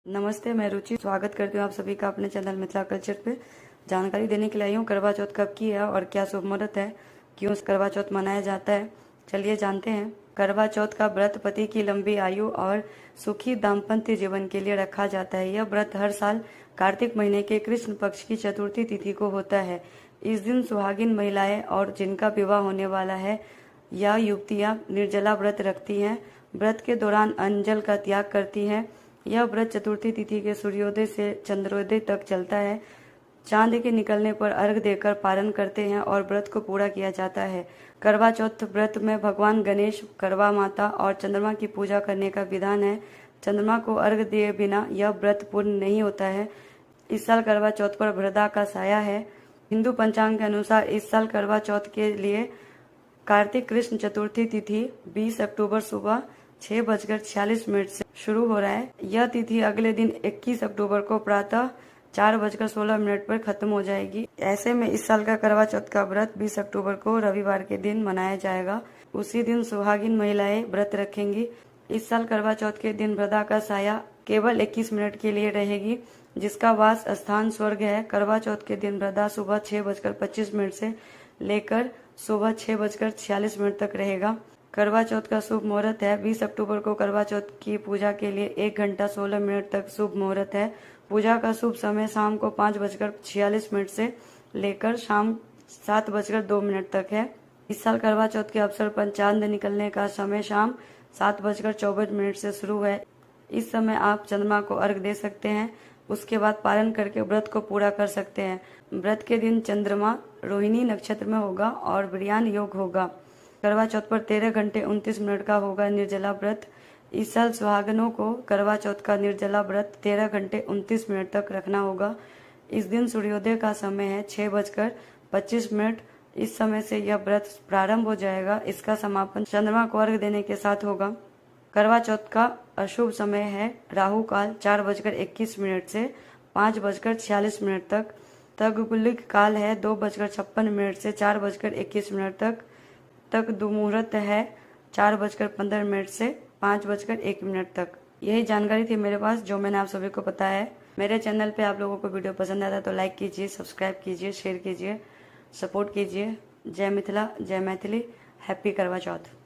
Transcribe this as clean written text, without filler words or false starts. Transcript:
नमस्ते, मैं रुचि स्वागत करती हूँ आप सभी का अपने चैनल मिथिला कल्चर पे। जानकारी देने के लिए आई हूँ करवा चौथ कब की है और क्या शुभ मुहूर्त है, क्यों करवा चौथ मनाया जाता है। चलिए जानते हैं। करवा चौथ का व्रत पति की लंबी आयु और सुखी दाम्पत्य जीवन के लिए रखा जाता है। यह व्रत हर साल कार्तिक महीने के कृष्ण पक्ष की चतुर्थी तिथि को होता है। इस दिन सुहागिन महिलाएं और जिनका विवाह होने वाला है या युवतियां निर्जला व्रत रखती हैं। व्रत के दौरान अन्न जल का त्याग करती हैं। यह व्रत चतुर्थी तिथि के सूर्योदय से चंद्रोदय तक चलता है। चांद के निकलने पर अर्घ देकर पारण करते हैं और व्रत को पूरा किया जाता है। करवा चौथ व्रत में भगवान गणेश, करवा माता और चंद्रमा की पूजा करने का विधान है। चंद्रमा को अर्घ दिए बिना यह व्रत पूर्ण नहीं होता है। इस साल करवा चौथ पर वृदा का साया है। हिंदू पंचांग के अनुसार इस साल करवा चौथ के लिए कार्तिक कृष्ण चतुर्थी तिथि 20 अक्टूबर सुबह 6:46 से शुरू हो रहा है। यह तिथि अगले दिन 21 अक्टूबर को प्रातः 4:16 पर खत्म हो जाएगी। ऐसे में इस साल का करवा चौथ का व्रत 20 अक्टूबर को रविवार के दिन मनाया जाएगा। उसी दिन सुहागिन महिलाएं व्रत रखेंगी। इस साल करवा चौथ के दिन वृदा का साया केवल 21 मिनट के लिए रहेगी, जिसका वास स्थान स्वर्ग है। करवा चौथ के दिन वृदा सुबह 6:25 से लेकर सुबह 6:46 तक रहेगा। करवा चौथ का शुभ मुहूर्त है 20 अक्टूबर को करवा चौथ की पूजा के लिए 1 घंटा 16 मिनट तक शुभ मुहूर्त है। पूजा का शुभ समय शाम को 5:46 से लेकर शाम 7:02 तक है। इस साल करवा चौथ के अवसर पर चांद निकलने का समय शाम 7:24 से शुरू है। इस समय आप चंद्रमा को अर्घ दे सकते हैं। उसके बाद पारण करके व्रत को पूरा कर सकते हैं। व्रत के दिन चंद्रमा रोहिणी नक्षत्र में होगा और बिरयान योग होगा। करवा चौथ पर 13 घंटे 29 मिनट का होगा निर्जला व्रत। इस साल सुहागनों को करवा चौथ का निर्जला व्रत 13 घंटे 29 मिनट तक रखना होगा। इस दिन सूर्योदय का समय है 6:25। इस समय से यह व्रत प्रारंभ हो जाएगा। इसका समापन चंद्रमा को अर्घ देने के साथ होगा। करवा चौथ का अशुभ समय है राहु काल 4:21 से 5:46 तक। तगगुलिक काल है 2:56 से 4:21 तक। दुमुहूर्त है 4:15 से 5:01 तक। यही जानकारी थी मेरे पास जो मैंने आप सभी को बताया है। मेरे चैनल पे आप लोगों को वीडियो पसंद आता है तो लाइक कीजिए, सब्सक्राइब कीजिए, शेयर कीजिए, सपोर्ट कीजिए। जय मिथिला, जय मैथिली। हैप्पी करवा चौथ।